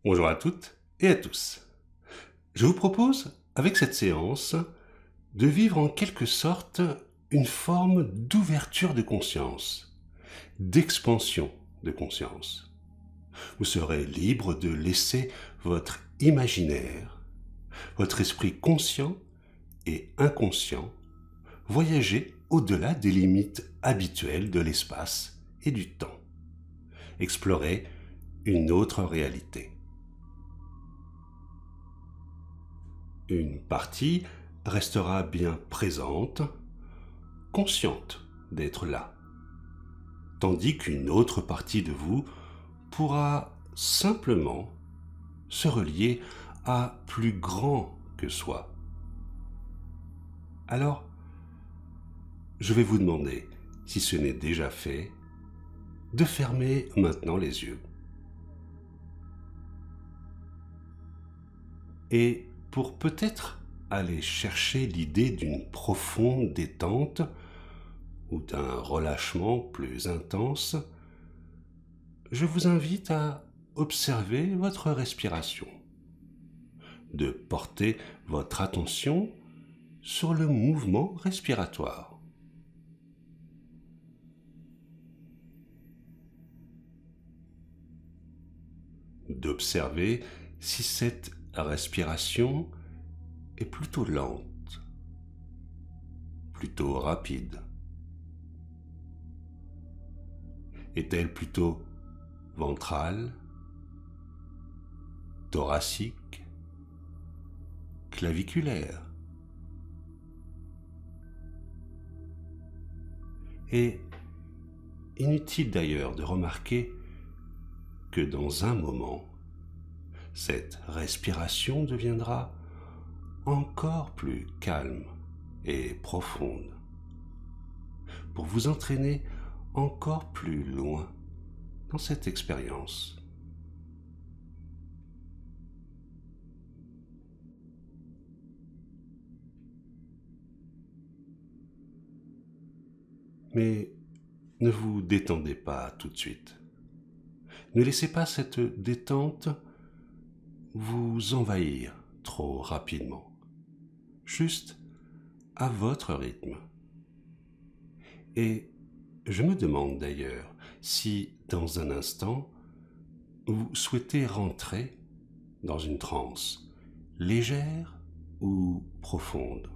Bonjour à toutes et à tous. Je vous propose, avec cette séance, de vivre en quelque sorte une forme d'ouverture de conscience, d'expansion de conscience. Vous serez libre de laisser votre imaginaire, votre esprit conscient et inconscient voyager au-delà des limites habituelles de l'espace et du temps. Explorer une autre réalité. Une partie restera bien présente, consciente d'être là, tandis qu'une autre partie de vous pourra simplement se relier à plus grand que soi. Alors, je vais vous demander, si ce n'est déjà fait, de fermer maintenant les yeux. Et pour peut-être aller chercher l'idée d'une profonde détente ou d'un relâchement plus intense, je vous invite à observer votre respiration, de porter votre attention sur le mouvement respiratoire. D'observer si cette respiration est plutôt lente, plutôt rapide. Est-elle plutôt ventrale, thoracique, claviculaire? Et inutile d'ailleurs de remarquer que dans un moment, cette respiration deviendra encore plus calme et profonde pour vous entraîner encore plus loin dans cette expérience. Mais ne vous détendez pas tout de suite. Ne laissez pas cette détente vous envahir trop rapidement. Juste à votre rythme. Et je me demande d'ailleurs si, dans un instant, vous souhaitez rentrer dans une transe légère ou profonde.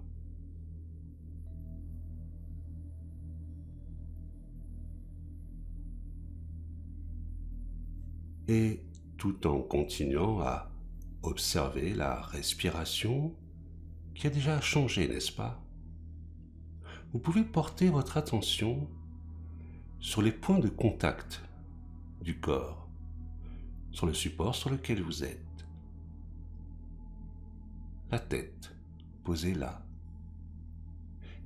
Et tout en continuant à observer la respiration qui a déjà changé, n'est-ce pas? Vous pouvez porter votre attention sur les points de contact du corps, sur le support sur lequel vous êtes. La tête posée là,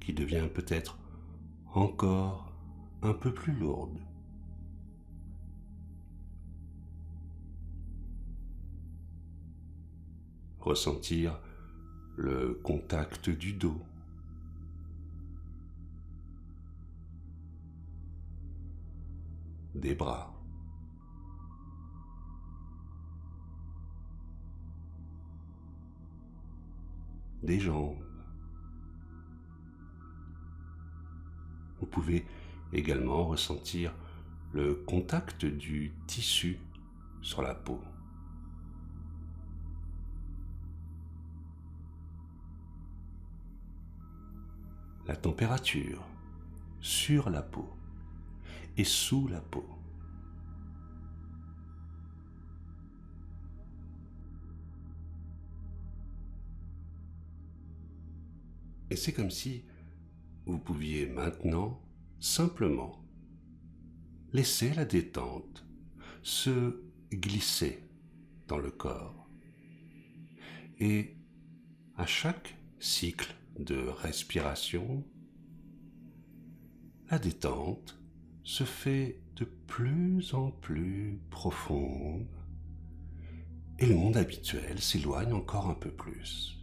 qui devient peut-être encore un peu plus lourde. Ressentir le contact du dos, des bras, des jambes. Vous pouvez également ressentir le contact du tissu sur la peau. La température sur la peau et sous la peau. Et c'est comme si vous pouviez maintenant simplement laisser la détente se glisser dans le corps. Et à chaque cycle de respiration, la détente se fait de plus en plus profonde et le monde habituel s'éloigne encore un peu plus.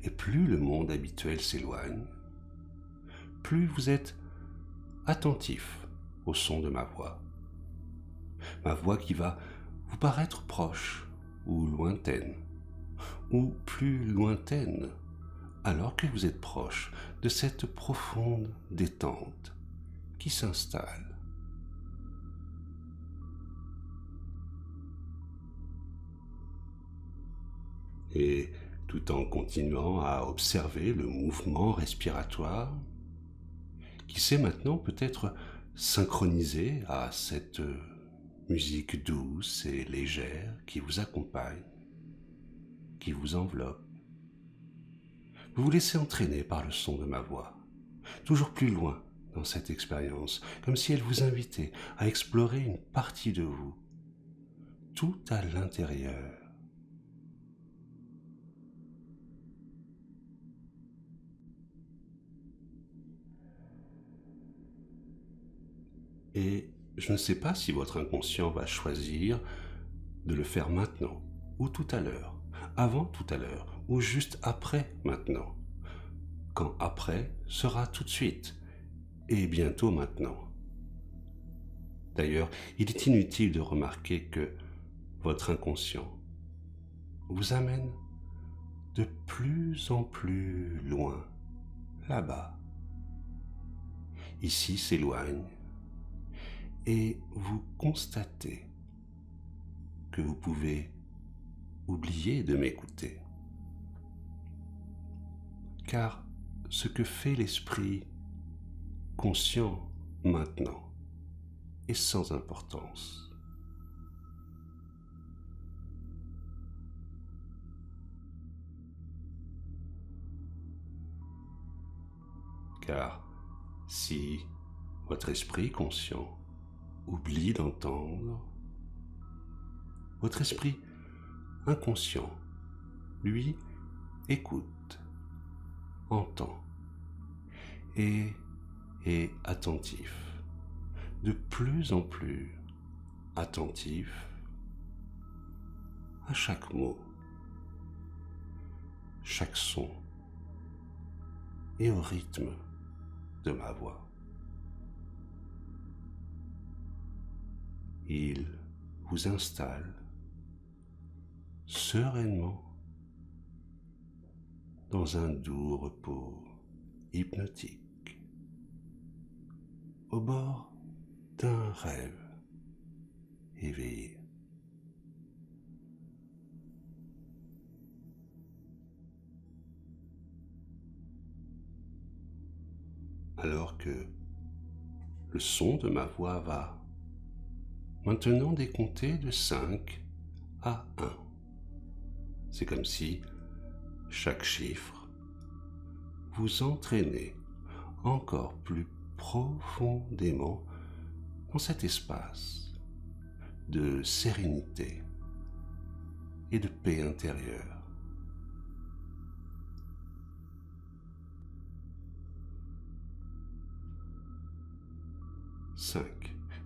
Et plus le monde habituel s'éloigne, plus vous êtes attentif au son de ma voix. ma voix qui va vous paraître proche ou lointaine, ou plus lointaine, alors que vous êtes proche de cette profonde détente qui s'installe. Et tout en continuant à observer le mouvement respiratoire, qui s'est maintenant peut-être synchronisé à cette musique douce et légère qui vous accompagne, qui vous enveloppe. Vous vous laissez entraîner par le son de ma voix, toujours plus loin dans cette expérience, comme si elle vous invitait à explorer une partie de vous, tout à l'intérieur. Et je ne sais pas si votre inconscient va choisir de le faire maintenant, ou tout à l'heure, avant tout à l'heure, ou juste après maintenant, quand après sera tout de suite, et bientôt maintenant. D'ailleurs, il est inutile de remarquer que votre inconscient vous amène de plus en plus loin, là-bas. Ici s'éloigne, et vous constatez que vous pouvez oublier de m'écouter. Car ce que fait l'esprit conscient maintenant est sans importance. Car si votre esprit conscient oublie d'entendre, votre esprit inconscient, lui, écoute, entend et est attentif, de plus en plus attentif à chaque mot, chaque son et au rythme de ma voix. Il vous installe sereinement dans un doux repos hypnotique, au bord d'un rêve éveillé. Alors que le son de ma voix va maintenant décompter de 5 à 1. C'est comme si chaque chiffre vous entraînait encore plus profondément dans cet espace de sérénité et de paix intérieure. 5.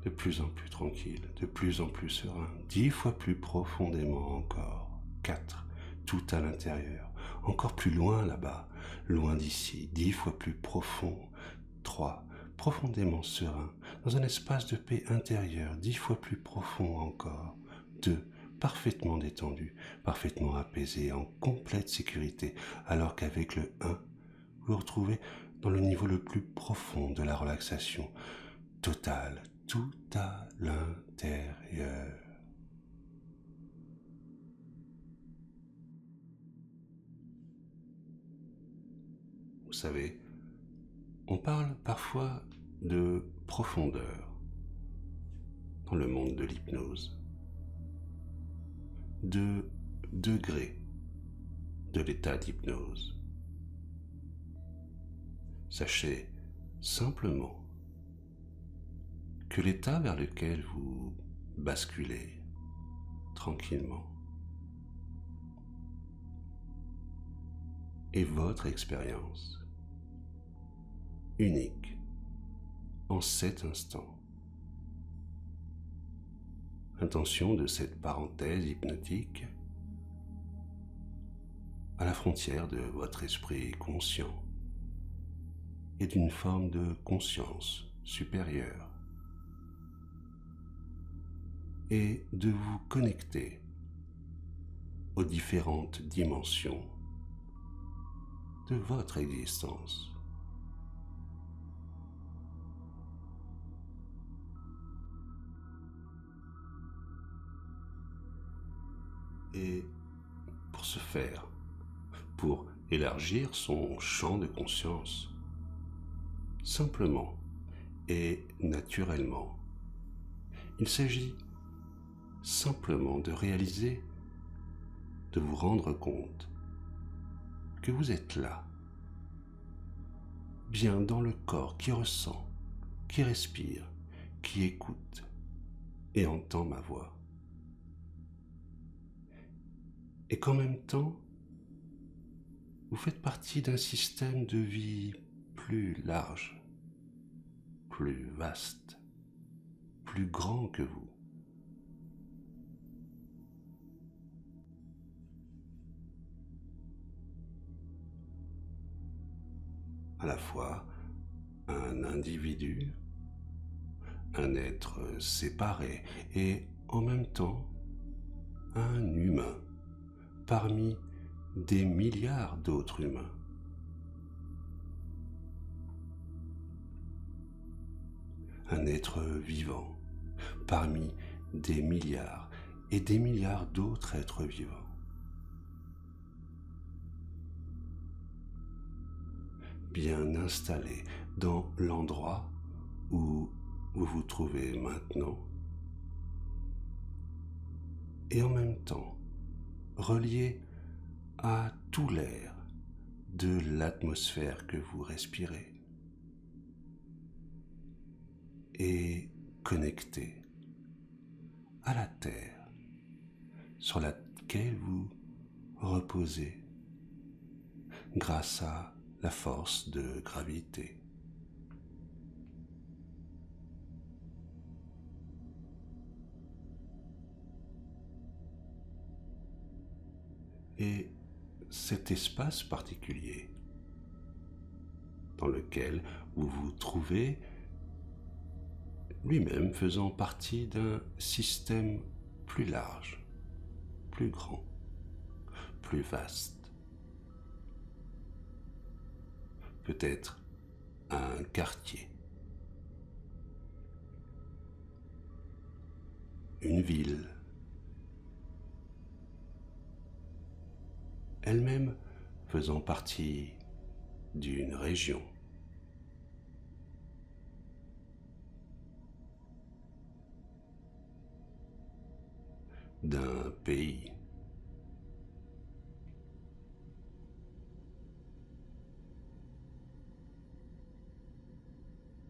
De plus en plus tranquille, de plus en plus serein, 10 fois plus profondément encore. 4. Tout à l'intérieur, encore plus loin là-bas, loin d'ici, 10 fois plus profond. 3. Profondément serein, dans un espace de paix intérieure, 10 fois plus profond encore. 2. Parfaitement détendu, parfaitement apaisé, en complète sécurité, alors qu'avec le 1, vous vous retrouvez dans le niveau le plus profond de la relaxation totale, tout à l'intérieur. Vous savez, on parle parfois de profondeur dans le monde de l'hypnose, de degré de l'état d'hypnose. Sachez simplement que l'état vers lequel vous basculez tranquillement est votre expérience unique en cet instant. Intention de cette parenthèse hypnotique à la frontière de votre esprit conscient et d'une forme de conscience supérieure. et de vous connecter aux différentes dimensions de votre existence. Et pour ce faire, pour élargir son champ de conscience, simplement et naturellement, il s'agit simplement de réaliser, de vous rendre compte que vous êtes là, bien dans le corps qui ressent, qui respire, qui écoute et entend ma voix. Et qu'en même temps, vous faites partie d'un système de vie plus large, plus vaste, plus grand que vous. À la fois un individu, un être séparé et en même temps un humain parmi des milliards d'autres humains. Un être vivant parmi des milliards et des milliards d'autres êtres vivants. Bien installé dans l'endroit où vous vous trouvez maintenant et en même temps relié à tout l'air de l'atmosphère que vous respirez et connecté à la terre sur laquelle vous reposez grâce à la force de gravité. Et cet espace particulier dans lequel vous vous trouvez, lui-même faisant partie d'un système plus large, plus grand, plus vaste. Peut-être un quartier, une ville, elle-même faisant partie d'une région. D'un pays.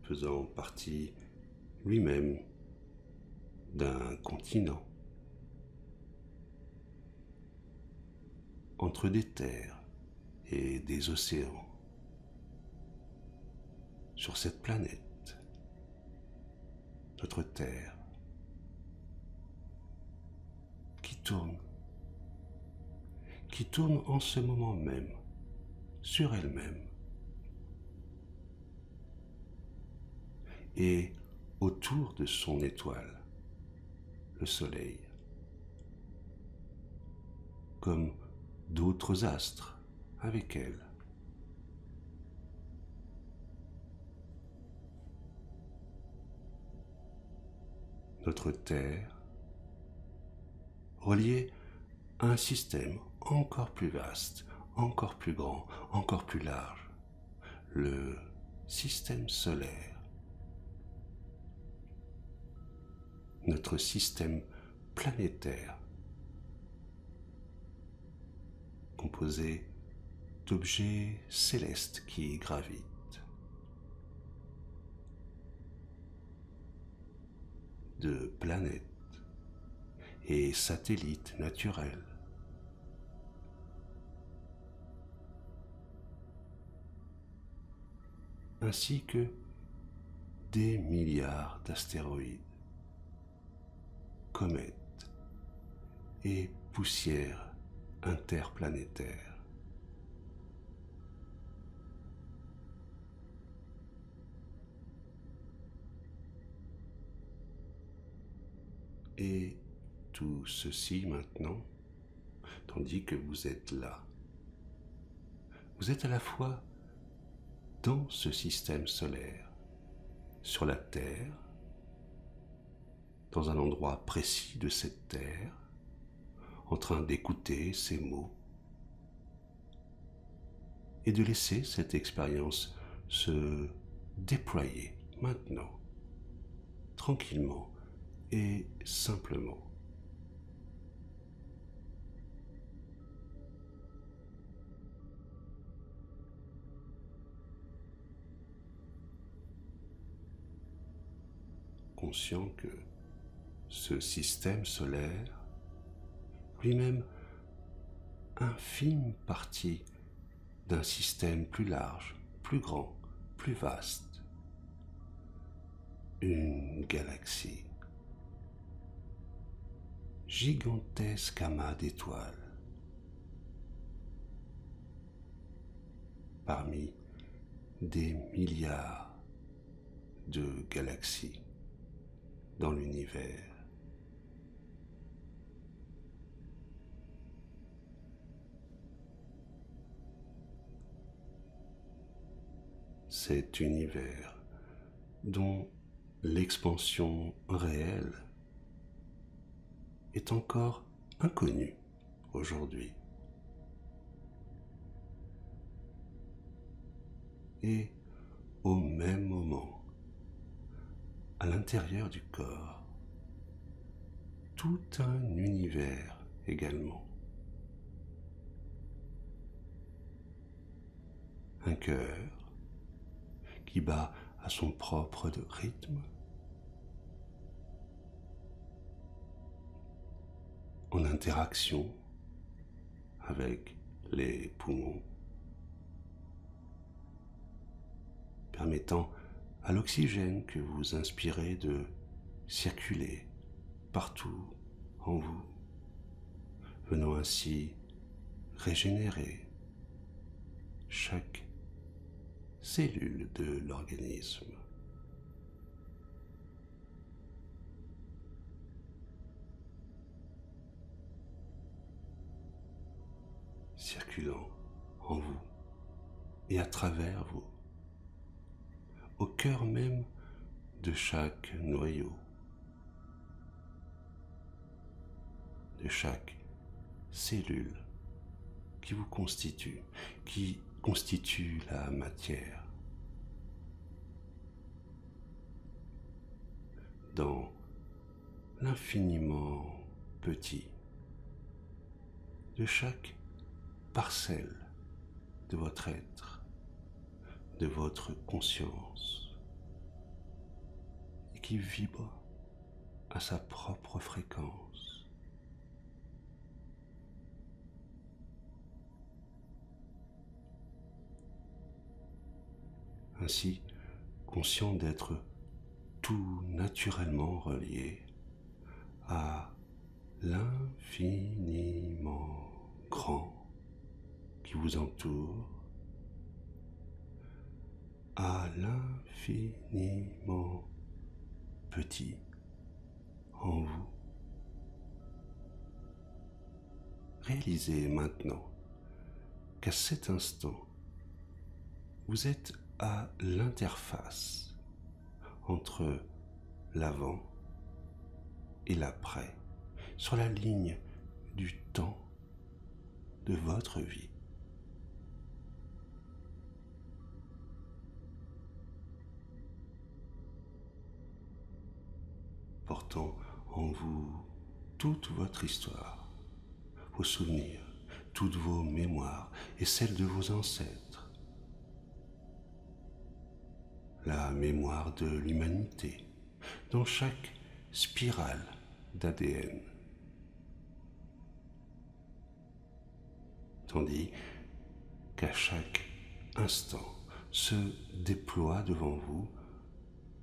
Faisant partie lui-même d'un continent. Entre des terres et des océans. Sur cette planète, notre Terre, qui tourne en ce moment même, sur elle-même, et autour de son étoile, le Soleil, comme d'autres astres avec elle. Notre Terre, reliée à un système encore plus vaste, encore plus grand, encore plus large, le système solaire, notre système planétaire, composé d'objets célestes qui gravitent, de planètes et satellites naturels, ainsi que des milliards d'astéroïdes, comètes et poussières interplanétaires. Et tout ceci maintenant, tandis que vous êtes là. Vous êtes à la fois dans ce système solaire, sur la Terre, dans un endroit précis de cette Terre, en train d'écouter ces mots et de laisser cette expérience se déployer maintenant, tranquillement et simplement. Conscient que ce système solaire, lui-même, infime partie d'un système plus large, plus grand, plus vaste, une galaxie, gigantesque amas d'étoiles, parmi des milliards de galaxies dans l'univers. Cet univers dont l'expansion réelle est encore inconnue aujourd'hui. Et au même moment, à l'intérieur du corps, tout un univers également. Un cœur qui bat à son propre rythme, en interaction avec les poumons, permettant à l'oxygène que vous inspirez de circuler partout en vous, venant ainsi régénérer chaque cellule de l'organisme. Circulant en vous et à travers vous, au cœur même de chaque noyau, de chaque cellule qui vous constitue, qui constitue la matière. Dans l'infiniment petit de chaque parcelle de votre être, de votre conscience, et qui vibre à sa propre fréquence. Ainsi, conscient d'être tout naturellement relié à l'infiniment grand qui vous entoure, à l'infiniment petit en vous. Réalisez maintenant qu'à cet instant, vous êtes à l'interface entre l'avant et l'après, sur la ligne du temps de votre vie. Portant en vous toute votre histoire, vos souvenirs, toutes vos mémoires et celles de vos ancêtres. La mémoire de l'humanité dans chaque spirale d'ADN. Tandis qu'à chaque instant se déploie devant vous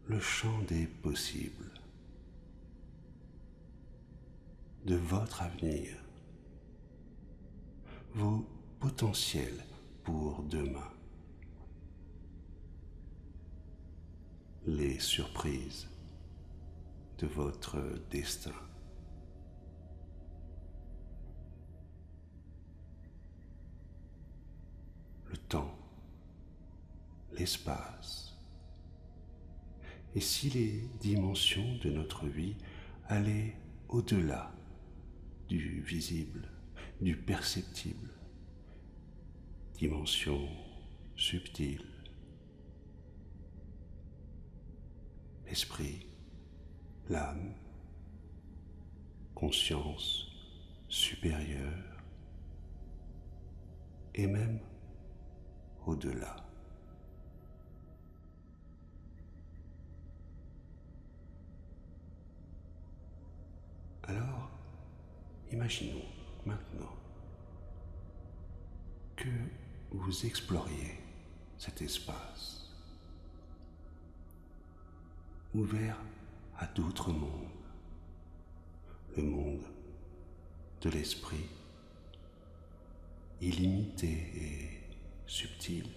le champ des possibles, de votre avenir, vos potentiels pour demain, les surprises de votre destin. temps, l'espace. Et si les dimensions de notre vie allaient au-delà du visible, du perceptible, dimension subtile, l'esprit, l'âme, conscience supérieure, et même au-delà. Alors, imaginons maintenant que vous exploriez cet espace, ouvert à d'autres mondes, le monde de l'esprit, illimité et subtil,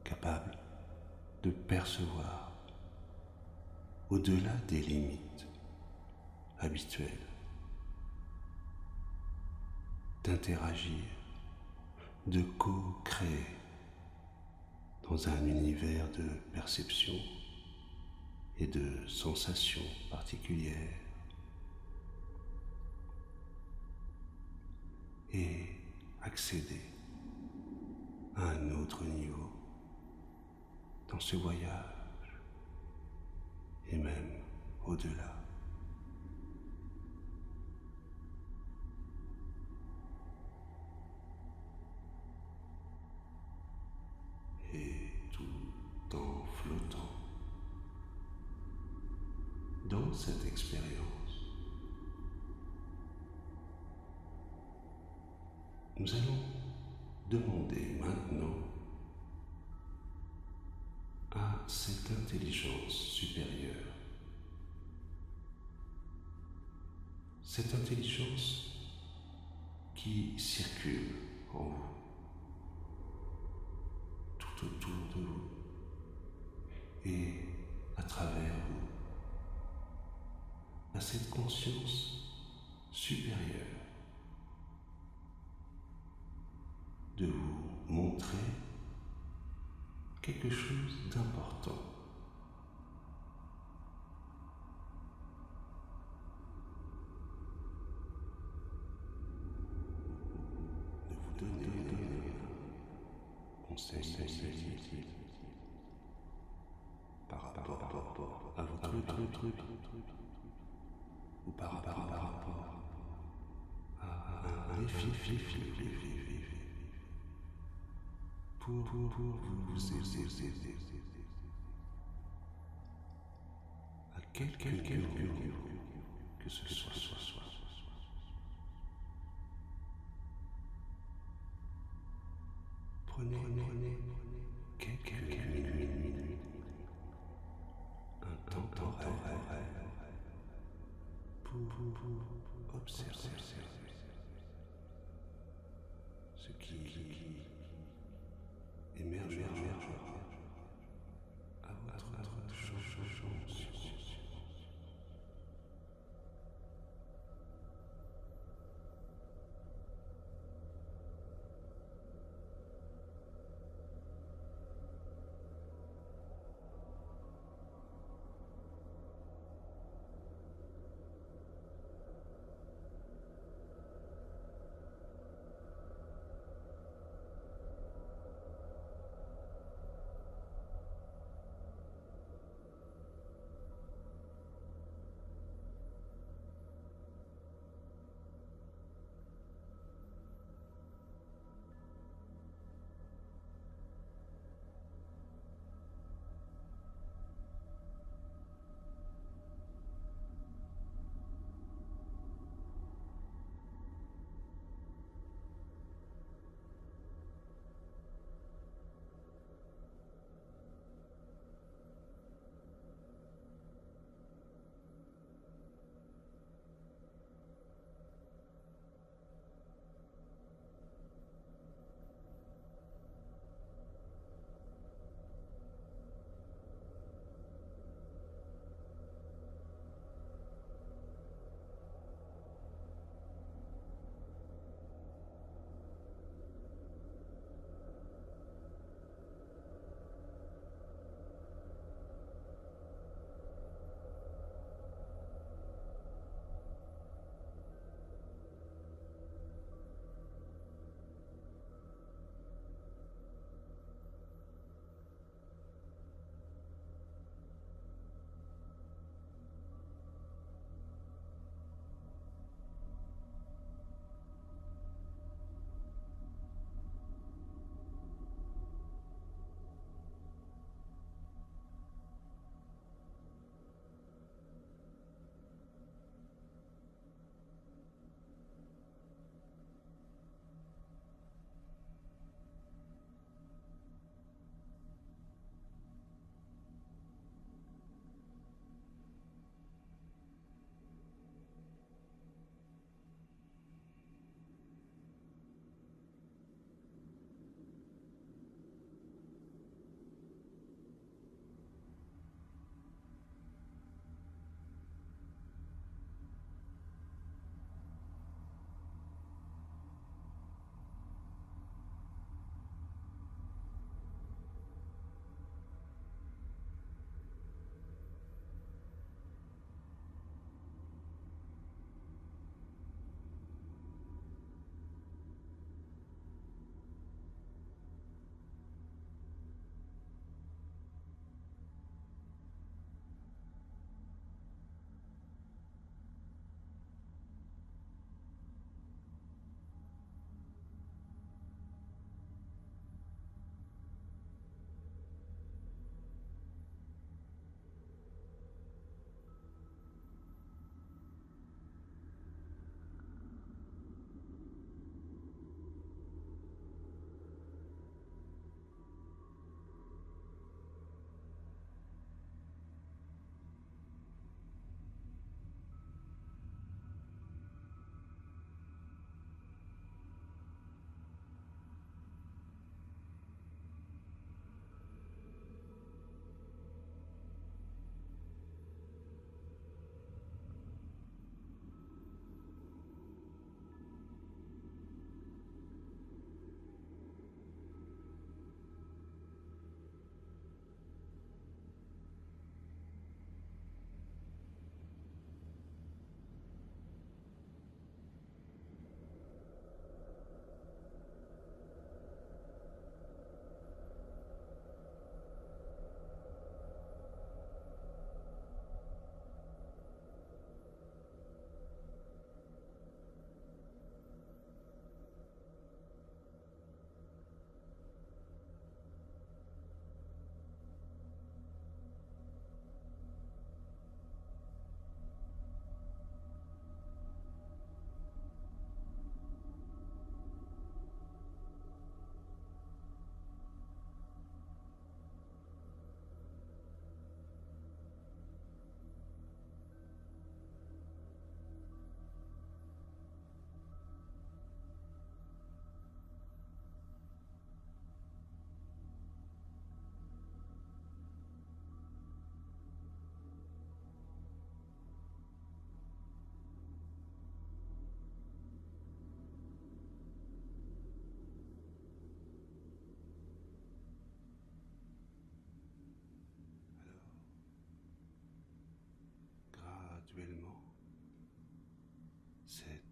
capable de percevoir au-delà des limites habituelles, d'interagir, de co-créer dans un univers de perception et de sensations particulières, et accéder à un autre niveau dans ce voyage, et même au-delà. Et tout en flottant dans cette expérience, nous allons demander maintenant à cette intelligence supérieure, cette intelligence qui circule en vous, tout autour de vous et à travers vous, à cette conscience supérieure de vous montrer quelque chose d'important. De vous donner un conseil par rapport à votre truc ou par rapport à un défi pour vous aider à quelque niveau que ce soit. Prenez quelques minutes, un temps temporaire pour observer ce qui émerge à votre champ de conscience.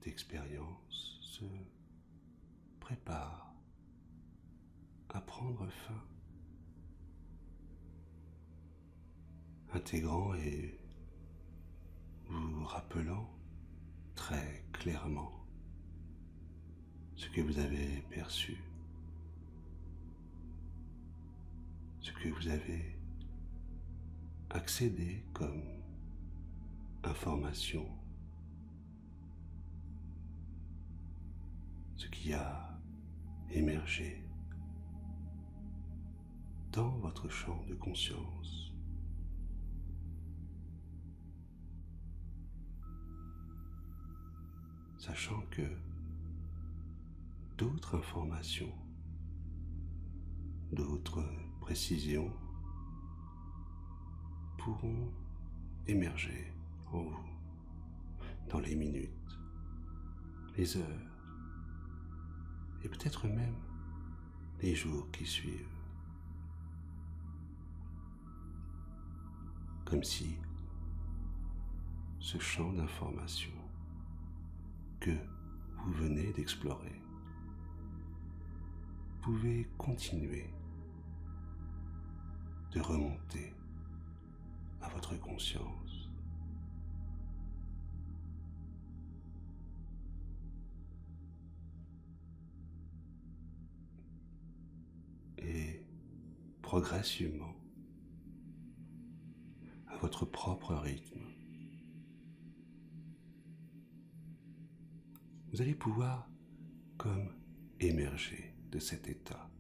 cette expérience se prépare à prendre fin, intégrant et vous rappelant très clairement ce que vous avez perçu, ce que vous avez accédé comme information, ce qui a émergé dans votre champ de conscience. Sachant que d'autres informations, d'autres précisions pourront émerger en vous dans les minutes, les heures et peut-être même les jours qui suivent. Comme si ce champ d'informations que vous venez d'explorer pouvait continuer de remonter à votre conscience. Et progressivement, à votre propre rythme, vous allez pouvoir comme émerger de cet état,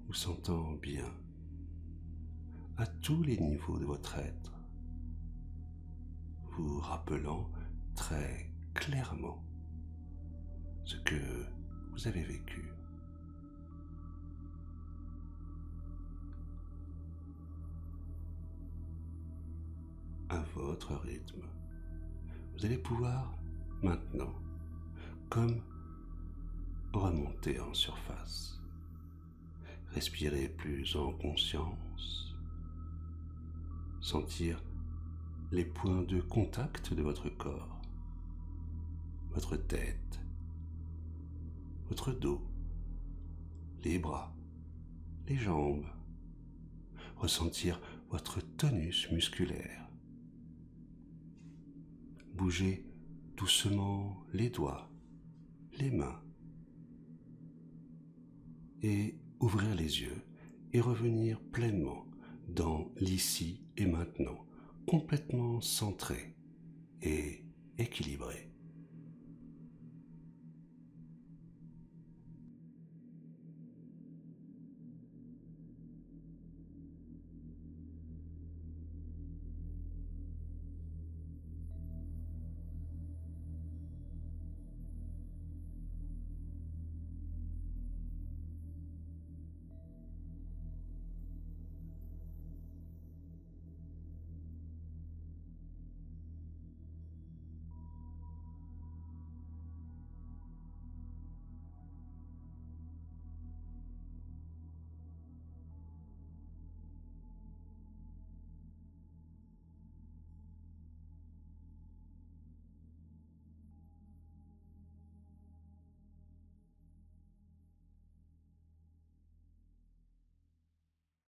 vous sentant bien à tous les niveaux de votre être, vous rappelant très clairement ce que vous avez vécu. À votre rythme, vous allez pouvoir maintenant comme remonter en surface, respirer plus en conscience, sentir les points de contact de votre corps, votre tête, votre dos, les bras, les jambes, ressentir votre tonus musculaire, bouger doucement les doigts, les mains, et ouvrir les yeux et revenir pleinement dans l'ici et maintenant, complètement centré et équilibré.